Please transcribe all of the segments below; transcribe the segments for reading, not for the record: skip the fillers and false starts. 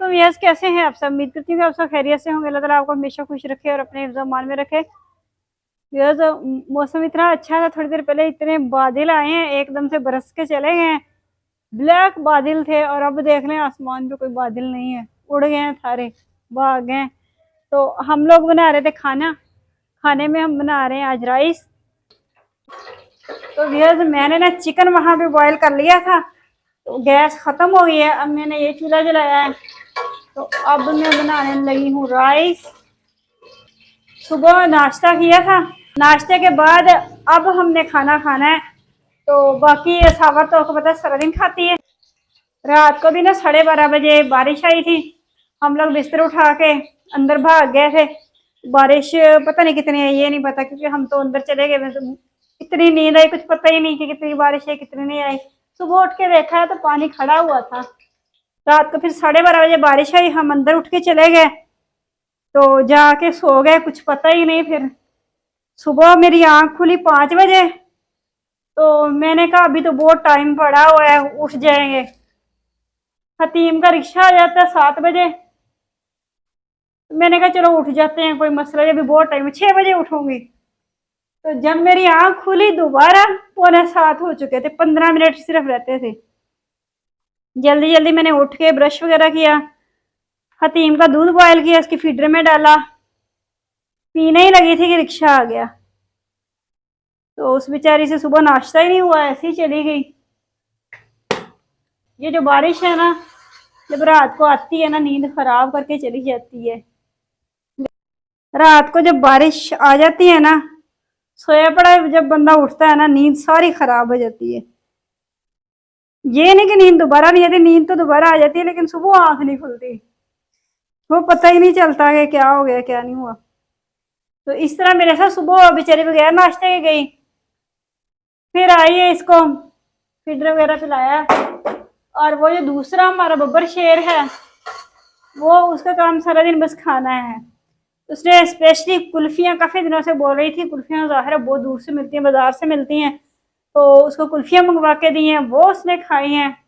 तो यस, कैसे हैं आप सब? उम्मीद करती हूँ कि आप सब खैरियत से होंगे। अल्लाह ताला आपको हमेशा खुश रखे और अपने हिफ्ज़ मान में रखे। यस, मौसम इतना अच्छा था, थोड़ी देर पहले इतने बादल आए हैं, एकदम से बरस के चले गए हैं। ब्लैक बादल थे और अब देख लें आसमान पे कोई बादल नहीं है, उड़ गए हैं सारे, भाग गए। तो हम लोग बना रहे थे खाना, खाने में हम बना रहे हैं आज राइस। तो व्यर्स मैंने ना चिकन वहाँ पे बॉईल कर लिया था, तो गैस ख़त्म हो गई है। अब मैंने ये चूल्हा जलाया है, तो अब मैं बनाने लगी हूँ राइस। सुबह नाश्ता किया था, नाश्ते के बाद अब हमने खाना खाना है। तो बाकी सावर तो आपको पता है सारा दिन खाती है। रात को भी ना 12:30 बजे बारिश आई थी, हम लोग बिस्तर उठा के अंदर भाग गए थे। बारिश पता नहीं कितनी है, ये नहीं पता, क्योंकि हम तो अंदर चले गए। तो इतनी नींद आई, कुछ पता ही नहीं कि कितनी बारिश है कितनी नहीं आई। सुबह उठ के देखा है तो पानी खड़ा हुआ था। रात को फिर 12:30 बजे बारिश आई, हम अंदर उठ के चले गए, तो जाके सो गए, कुछ पता ही नहीं। फिर सुबह मेरी आंख खुली 5 बजे, तो मैंने कहा अभी तो बहुत टाइम पड़ा हुआ है, उठ जाएंगे। हतीम का रिक्शा आ जाता है 7 बजे, तो मैंने कहा चलो उठ जाते हैं, कोई मसला नहीं, अभी बहुत टाइम है, 6 बजे उठूंगी। तो जब मेरी आंख खुली दोबारा 6:45 हो चुके थे, 15 मिनट सिर्फ रहते थे। जल्दी जल्दी मैंने उठ के ब्रश वगैरह किया, हतीम का दूध बॉयल किया, उसकी फीडर में डाला, पीने ही लगी थी कि रिक्शा आ गया। तो उस बेचारी से सुबह नाश्ता ही नहीं हुआ, ऐसे ही चली गई। ये जो बारिश है ना, जब रात को आती है ना, नींद खराब करके चली जाती है। रात को जब बारिश आ जाती है ना, सोया पड़ा जब बंदा उठता है ना, नींद सारी खराब हो जाती है। ये नहीं कि नींद दोबारा नहीं आती, नींद तो दोबारा आ जाती है, लेकिन सुबह आंख नहीं खुलती, वो पता ही नहीं चलता कि क्या हो गया क्या नहीं हुआ। तो इस तरह मेरे साथ सुबह बेचारी बगैर नाश्ते के गई, फिर आई है, इसको फीडर वगैरह पिलाया। और वो जो दूसरा हमारा बब्बर शेर है, वो उसका काम सारा दिन बस खाना है। उसने स्पेशली कुल्फियाँ काफ़ी दिनों से बोल रही थी, कुल्फियाँ ज़ाहिर है बहुत दूर से मिलती हैं, बाज़ार से मिलती हैं, तो उसको कुल्फियाँ मंगवा के दी हैं, वो उसने खाई हैं।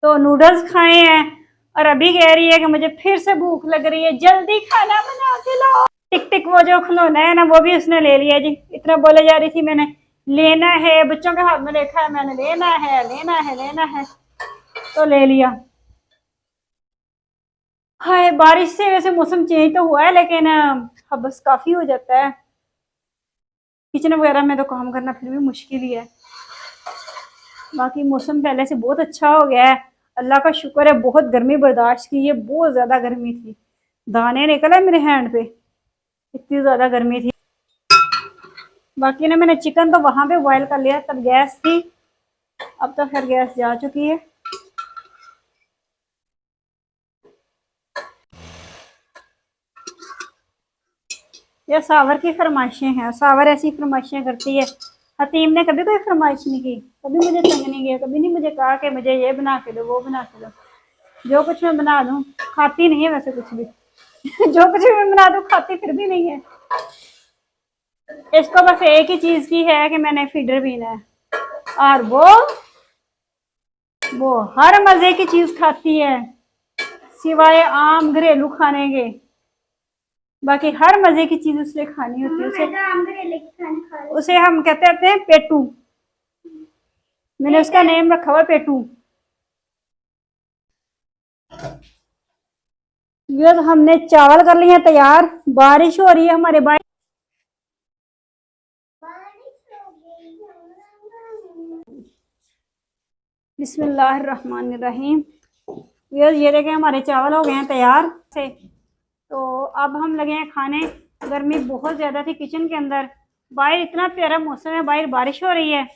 तो नूडल्स खाए हैं, और अभी कह रही है कि मुझे फिर से भूख लग रही है, जल्दी खाना बना के लाओ। टिक टिक वो जो खिलौना है ना, वो भी उसने ले लिया जी। इतना बोले जा रही थी मैंने, लेना है, बच्चों के हाथ में देखा है मैंने, लेना है लेना है लेना है, तो ले लिया। हाय, बारिश से वैसे मौसम चेंज तो हुआ है, लेकिन बस काफ़ी हो जाता है। किचन वगैरह में तो काम करना फिर भी मुश्किल ही है। बाकी मौसम पहले से बहुत अच्छा हो गया है, अल्लाह का शुक्र है। बहुत गर्मी बर्दाश्त की है, बहुत ज़्यादा गर्मी थी, दाने निकले मेरे हैंड पे, इतनी ज़्यादा गर्मी थी। बाकी ना मैंने चिकन तो वहाँ पे बॉयल कर लिया, तब गैस थी, अब तो खैर गैस जा चुकी है। ये सावर की फरमाइशें हैं, सावर ऐसी फरमाइशें करती है। हतीम ने कभी कोई फरमाइश नहीं की, कभी मुझे तंग नहीं किया, कभी नहीं मुझे कहा कि मुझे ये बना के दो वो बना के दो। जो कुछ मैं बना दूँ, खाती नहीं है वैसे कुछ भी जो कुछ भी मैं बना दूँ खाती फिर भी नहीं है। इसको बस एक ही चीज़ की है कि मैंने फीडर पीना है, और वो हर मज़े की चीज़ खाती है सिवाय आम घरेलू खाने के। बाकी हर मजे की चीज उसने खानी होती है। उसे हम कहते हैं पेटू, मैंने उसका नेम रखा हुआ पेटू। ये तो हमने चावल कर लिए तैयार, बारिश हो रही है हमारे भाई। बिस्मिल्लाहिर्रहमानिर्रहीम। ये देखें हमारे चावल हो गए हैं तैयार से। तो अब हम लगे हैं खाने। गर्मी बहुत ज़्यादा थी किचन के अंदर, बाहर इतना प्यारा मौसम है, बाहर बारिश हो रही है।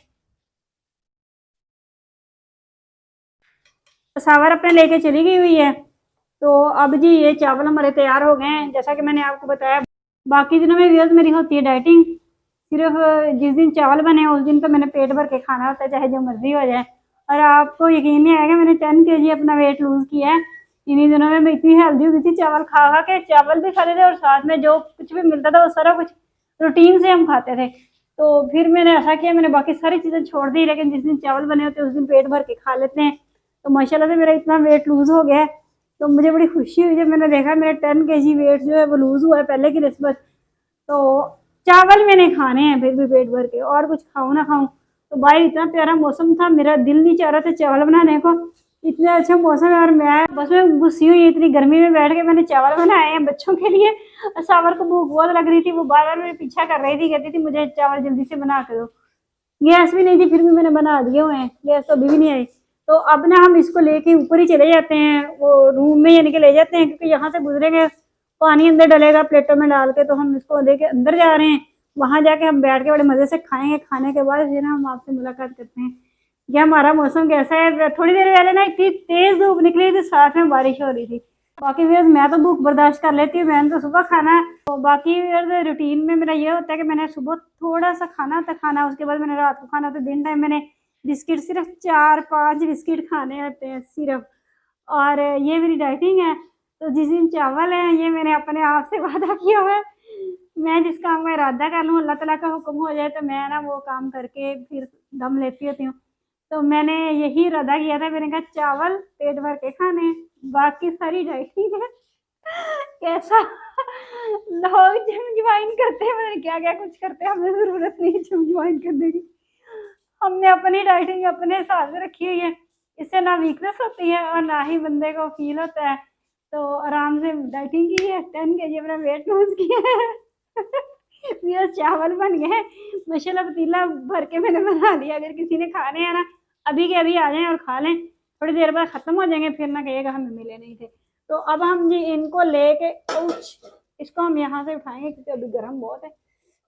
सावर अपने लेके चली गई हुई है। तो अब जी ये चावल हमारे तैयार हो गए हैं, जैसा कि मैंने आपको बताया। बाकी दिनों में व्यूअर्स मेरी होती है डाइटिंग, सिर्फ जिस दिन चावल बने उस दिन तो मैंने पेट भर के खाना होता है, चाहे जो मर्जी हो जाए। और आपको यकीन नहीं आएगा, मैंने 10 kg अपना वेट लूज़ किया है इन्हीं दिनों में। मैं इतनी हेल्दी हो गई थी चावल खा खा के, चावल भी खाते थे और साथ में जो कुछ भी मिलता था वो सारा कुछ रूटीन से हम खाते थे। तो फिर मैंने ऐसा किया, मैंने बाकी सारी चीज़ें छोड़ दी, लेकिन जिस दिन चावल बने होते उस दिन पेट भर के खा लेते हैं। तो माशाल्लाह से मेरा इतना वेट लूज़ हो गया है तो मुझे बड़ी खुशी हुई जब मैंने देखा मेरा 10 kg वेट जो है वो लूज हुआ है पहले की निस्बत। तो चावल मैंने खाने हैं फिर भी पेट भर के, और कुछ खाऊं ना खाऊं। तो भाई इतना प्यारा मौसम था, मेरा दिल नहीं चाह रहा था चावल बनाने को, इतना अच्छा मौसम है। और मैं बस में गुस्सी हुई, इतनी गर्मी में बैठ के मैंने चावल बनाए हैं बच्चों के लिए। और सावर को भूख बहुत लग रही थी, वो बार बार मेरे पीछा कर रही थी, कहती थी मुझे चावल जल्दी से बना के दो। गैस भी नहीं थी फिर भी मैंने बना दिए हुए हैं, गैस तो अभी भी नहीं आई। तो अब ना हम इसको लेके ऊपर ही चले जाते हैं, वो रूम में यानी कि ले जाते हैं, क्योंकि यहाँ से गुजरेंगे पानी अंदर डलेगा प्लेटों में डाल के। तो हम इसको लेके अंदर जा रहे हैं, वहां जाके हम बैठ के बड़े मजे से खाएंगे। खाने के बाद फिर हम आपसे मुलाकात करते हैं। ये हमारा मौसम कैसा है। थोड़ी देर पहले ना इतनी तेज धूप निकली थी, साथ में बारिश हो रही थी। बाकी व्यूअर्स मैं तो भूख बर्दाश्त कर लेती हूँ, मैंने तो सुबह खाना है। तो बाकी व्यूअर्स रूटीन में मेरा ये होता है कि मैंने सुबह थोड़ा सा खाना होता खाना, उसके बाद मैंने रात को खाना होता है। दिन टाइम मैंने बिस्किट सिर्फ 4-5 बिस्किट खाने होते हैं सिर्फ। और ये मेरी डाइटिंग है। तो जिस दिन चावल है ये मैंने अपने आप से वादा किया हुआ है, मैं जिस काम का इरादा कर लूँ अल्लाह ताला का हुक्म हो जाए तो मैं ना वो काम करके फिर दम लेती होती हूँ। तो मैंने यही इरादा किया था, मैंने कहा चावल पेट भर के खाने, बाकी सारी डाइटिंग है। कैसा लोग जिम ज्वाइन करते हैं, मैंने क्या क्या कुछ करते हैं, हमें जरूरत नहीं जिम ज्वाइन करने की। हमने अपनी डाइटिंग अपने हिसाब से रखी हुई है, इससे ना वीकनेस होती है और ना ही बंदे को फील होता है। तो आराम से डाइटिंग की है, 10 kg अपना वेट लूज किया है। मेरा चावल बन गए माशाल्लाह, पतीला भर के मैंने बना लिया। अगर किसी ने खाने हैं ना अभी के अभी आ जाएं और खा लें, थोड़ी देर बाद खत्म हो जाएंगे, फिर ना कहिएगा हमें मिले नहीं थे। तो अब हम जी इनको लेके इसको हम यहाँ से उठाएंगे क्योंकि अभी गर्म बहुत है।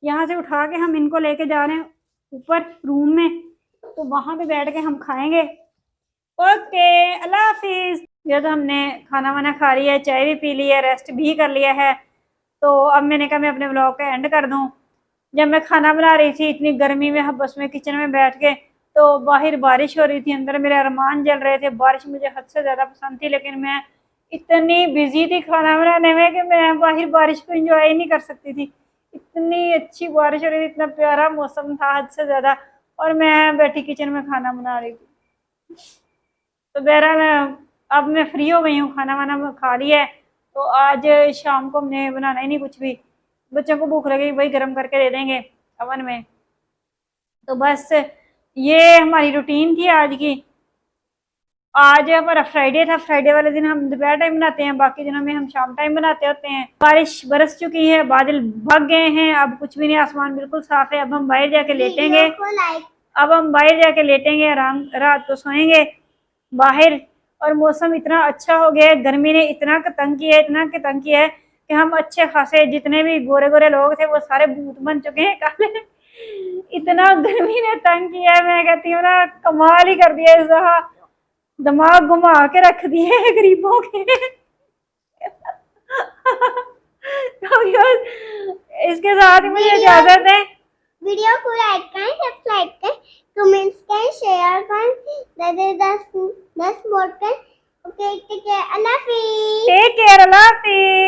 यहाँ से उठा के हम इनको लेके जा रहे हैं ऊपर रूम में, तो वहां पे बैठ के हम खाएंगे। ओके, अल्लाह हाफिज। ये तो हमने खाना वाना खा लिया है, चाय भी पी ली है, रेस्ट भी कर लिया है। तो अब मैंने कहा मैं अपने व्लॉग का एंड कर दूं। जब मैं खाना बना रही थी इतनी गर्मी में, हम बस में किचन में बैठ के, तो बाहर बारिश हो रही थी, अंदर मेरे अरमान जल रहे थे। बारिश मुझे हद से ज़्यादा पसंद थी, लेकिन मैं इतनी बिजी थी खाना बनाने में कि मैं बाहर बारिश को एंजॉय ही नहीं कर सकती थी। इतनी अच्छी बारिश हो रही थी, इतना प्यारा मौसम था हद से ज़्यादा, और मैं बैठी किचन में खाना बना रही थी। तो बहरहाल अब मैं फ्री हो गई हूँ, खाना वाना खा लिया है। तो आज शाम को हमने बनाना ही नहीं कुछ भी, बच्चों को भूख लगेगी वही गर्म करके दे देंगे ओवन में। तो बस ये हमारी रूटीन थी आज की। आज हमारा फ्राइडे था, फ्राइडे वाले दिन हम दोपहर टाइम बनाते हैं, बाकी दिनों में हम शाम टाइम बनाते होते हैं। बारिश बरस चुकी है, बादल भग गए हैं, अब कुछ भी नहीं, आसमान बिल्कुल साफ है। अब हम बाहर जाके लेटेंगे, अब हम बाहर जाके लेटेंगे, आराम रात को सोएंगे बाहर। और मौसम इतना अच्छा हो गया है, गर्मी ने इतना तंग किया है, इतना तंग किया है कि हम अच्छे खासे जितने भी गोरे गोरे लोग थे वो सारे भूत बन चुके हैं काले। इतना गर्मी ने तंग किया है, मैं कहती हूँ ना कमाल ही कर दिया इस दफा, दिमाग घुमा के रख दिए गरीबों के। तो इसके साथ ही मुझे इजाजत है। वीडियो को लाइक करें, सब्सक्राइब करें, कमेंट्स करें, शेयर करें, 10 वोट करें। ओके, टेक केयर, अल्लाह हाफिज। टेक केयर, अल्लाह हाफिज।